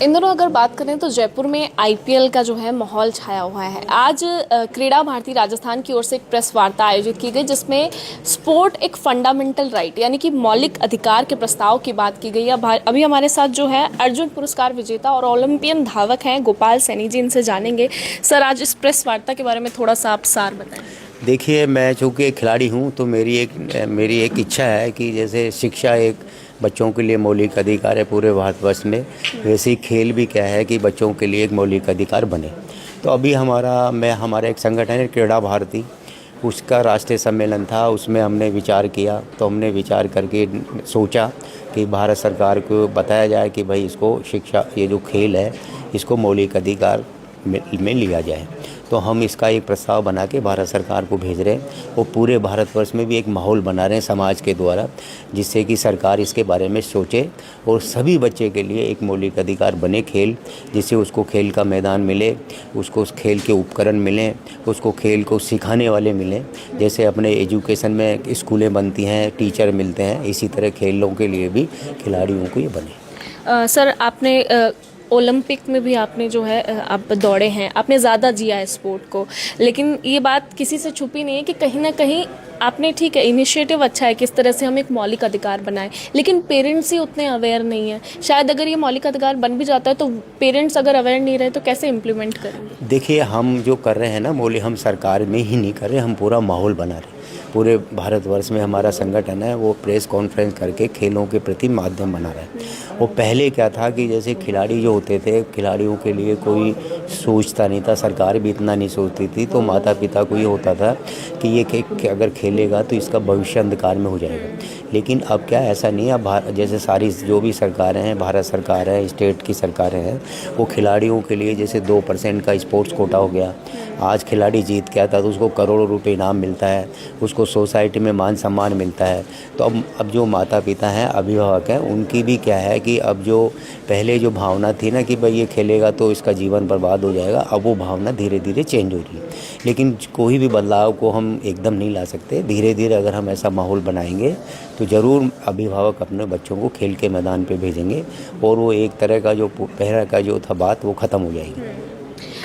इन दोनों अगर बात करें तो जयपुर में आईपीएल का जो है माहौल छाया हुआ है। आज क्रीड़ा भारती राजस्थान की ओर से एक प्रेस वार्ता आयोजित की गई जिसमें स्पोर्ट एक फंडामेंटल राइट यानी कि मौलिक अधिकार के प्रस्ताव की बात की गई। अभी हमारे साथ जो है अर्जुन पुरस्कार विजेता और ओलंपियन धावक हैं गोपाल सैनी जी, इनसे जानेंगे। सर, आज इस प्रेस वार्ता के बारे में थोड़ा सा आप सार बताएं। देखिए, मैं चूँकि एक खिलाड़ी हूँ तो मेरी एक इच्छा है कि जैसे शिक्षा एक बच्चों के लिए मौलिक अधिकार है पूरे भारतवर्ष में, वैसे ही खेल भी क्या है कि बच्चों के लिए एक मौलिक अधिकार बने। तो अभी हमारा एक संगठन है क्रीड़ा भारती, उसका राष्ट्रीय सम्मेलन था, उसमें हमने विचार किया। तो हमने विचार करके सोचा कि भारत सरकार को बताया जाए कि भाई इसको शिक्षा, ये जो खेल है इसको मौलिक अधिकार में लिया जाए। तो हम इसका एक प्रस्ताव बना के भारत सरकार को भेज रहे हैं और पूरे भारतवर्ष में भी एक माहौल बना रहे हैं समाज के द्वारा, जिससे कि सरकार इसके बारे में सोचे और सभी बच्चे के लिए एक मौलिक अधिकार बने खेल, जिससे उसको खेल का मैदान मिले, उसको उस खेल के उपकरण मिलें, उसको खेल को सिखाने वाले मिलें। जैसे अपने एजुकेशन में स्कूलें बनती हैं, टीचर मिलते हैं, इसी तरह खेलों के लिए भी खिलाड़ियों को ये बने। सर, आपने ओलंपिक में भी आपने जो है आप दौड़े हैं, आपने ज़्यादा जिया है स्पोर्ट को, लेकिन ये बात किसी से छुपी नहीं है कि कहीं ना कहीं आपने, ठीक है, इनिशिएटिव अच्छा है किस तरह से हम एक मौलिक अधिकार बनाएं, लेकिन पेरेंट्स ही उतने अवेयर नहीं है। शायद अगर ये मौलिक अधिकार बन भी जाता है तो पेरेंट्स अगर अवेयर नहीं रहे तो कैसे इम्प्लीमेंट करेंगे? देखिए, हम जो कर रहे हैं ना हम सरकार में ही नहीं कर रहे, हम पूरा माहौल बना रहे हैं। पूरे भारतवर्ष में हमारा संगठन है वो प्रेस कॉन्फ्रेंस करके खेलों के प्रति माध्यम बना रहा है। वो पहले क्या था कि जैसे खिलाड़ी जो होते थे, खिलाड़ियों के लिए कोई सोचता नहीं था, सरकार भी इतना नहीं सोचती थी। तो माता पिता को ये होता था कि ये अगर खेलेगा तो इसका भविष्य अंधकार में हो जाएगा। लेकिन अब क्या, ऐसा नहीं है। अब जैसे सारी जो भी सरकारें हैं, भारत सरकार है, स्टेट की सरकारें हैं, वो खिलाड़ियों के लिए जैसे 2% का स्पोर्ट्स कोटा हो गया। आज खिलाड़ी जीत के आता तो उसको करोड़ों रुपए इनाम मिलता है, उसको सोसाइटी में मान सम्मान मिलता है। तो अब जो माता पिता हैं, अभिभावक हैं, उनकी भी क्या है कि अब जो पहले जो भावना थी ना कि भाई ये खेलेगा तो इसका जीवन बर्बाद हो जाएगा, अब वो भावना धीरे धीरे चेंज हो रही है। लेकिन कोई भी बदलाव को हम एकदम नहीं ला सकते। धीरे धीरे अगर हम ऐसा माहौल बनाएंगे तो ज़रूर अभिभावक अपने बच्चों को खेल के मैदान पे भेजेंगे और वो एक तरह का जो पहले का जो था बात वो ख़त्म हो जाएगी।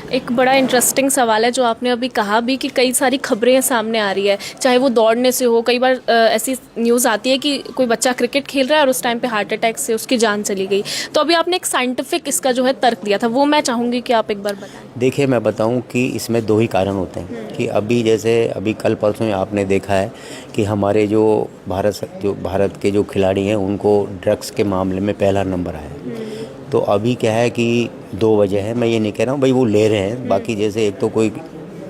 एक बड़ा इंटरेस्टिंग सवाल है जो आपने अभी कहा भी कि कई सारी खबरें सामने आ रही है, चाहे वो दौड़ने से हो। कई बार ऐसी न्यूज़ आती है कि कोई बच्चा क्रिकेट खेल रहा है और उस टाइम पे हार्ट अटैक से उसकी जान चली गई। तो अभी आपने एक साइंटिफिक इसका जो है तर्क दिया था, वो मैं चाहूँगी कि आप एक बार बताएं। देखिए, मैं बताऊं कि इसमें 2 ही कारण होते हैं कि अभी कल परसों आपने देखा है कि हमारे जो भारत के जो खिलाड़ी हैं उनको ड्रग्स के मामले में पहला नंबर आया है। तो अभी क्या है कि 2 वजह है। मैं ये नहीं कह रहा हूँ भाई वो ले रहे हैं, बाकी जैसे एक तो कोई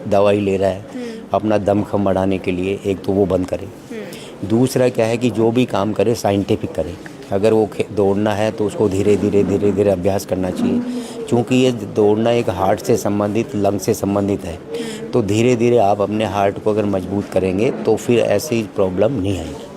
दवाई ले रहा है अपना दमखम बढ़ाने के लिए, एक तो वो बंद करे। दूसरा क्या है कि जो भी काम करे साइंटिफिक करे। अगर वो दौड़ना है तो उसको धीरे धीरे अभ्यास करना चाहिए, क्योंकि ये दौड़ना एक हार्ट से संबंधित, लंग से संबंधित है। तो धीरे धीरे आप अपने हार्ट को अगर मजबूत करेंगे तो फिर ऐसी प्रॉब्लम नहीं आएगी।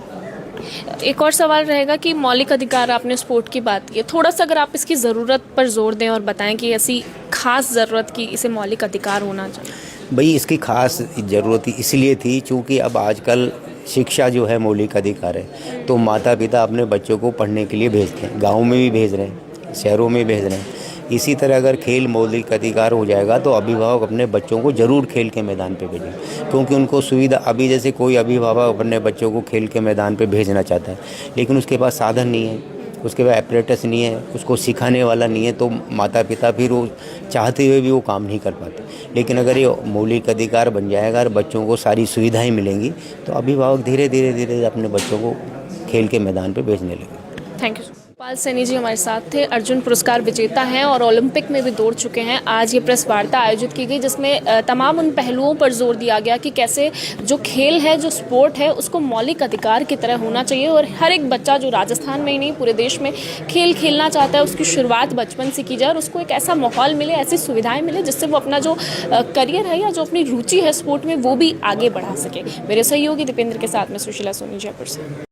एक और सवाल रहेगा कि मौलिक अधिकार, आपने स्पोर्ट की बात की है, थोड़ा सा अगर आप इसकी ज़रूरत पर जोर दें और बताएं कि ऐसी खास ज़रूरत की इसे मौलिक अधिकार होना चाहिए। भाई, इसकी खास ज़रूरत इसलिए थी क्योंकि अब आजकल शिक्षा जो है मौलिक अधिकार है। तो माता पिता अपने बच्चों को पढ़ने के लिए भेजते हैं, गाँव में भी भेज रहे हैं, शहरों में भेज रहे हैं। इसी तरह अगर खेल मौलिक अधिकार हो जाएगा तो अभिभावक अपने बच्चों को ज़रूर खेल के मैदान पे भेजें, क्योंकि उनको सुविधा, अभी जैसे कोई अभिभावक अपने बच्चों को खेल के मैदान पे भेजना चाहता है लेकिन उसके पास साधन नहीं है, उसके पास एपरेटस नहीं है, उसको सिखाने वाला नहीं है, तो माता पिता फिर वो चाहते हुए भी वो काम नहीं कर पाते। लेकिन अगर ये मौलिक अधिकार बन जाएगा और बच्चों को सारी सुविधाएँ मिलेंगी तो अभिभावक धीरे धीरे अपने बच्चों को खेल के मैदान पर भेजने लगेंगे। Thank you. गोपाल सैनी जी हमारे साथ थे, अर्जुन पुरस्कार विजेता हैं और ओलंपिक में भी दौड़ चुके हैं। आज ये प्रेस वार्ता आयोजित की गई जिसमें तमाम उन पहलुओं पर जोर दिया गया कि कैसे जो खेल है, जो स्पोर्ट है, उसको मौलिक अधिकार की तरह होना चाहिए और हर एक बच्चा जो राजस्थान में ही नहीं पूरे देश में खेल खेलना चाहता है उसकी शुरुआत बचपन से की जाए और उसको एक ऐसा माहौल मिले, ऐसी सुविधाएँ मिले जिससे वो अपना जो करियर है या जो अपनी रुचि है स्पोर्ट में वो भी आगे बढ़ा सके। मेरे सहयोगी दीपेंद्र के साथ में सुशीला सोनी, जयपुर से।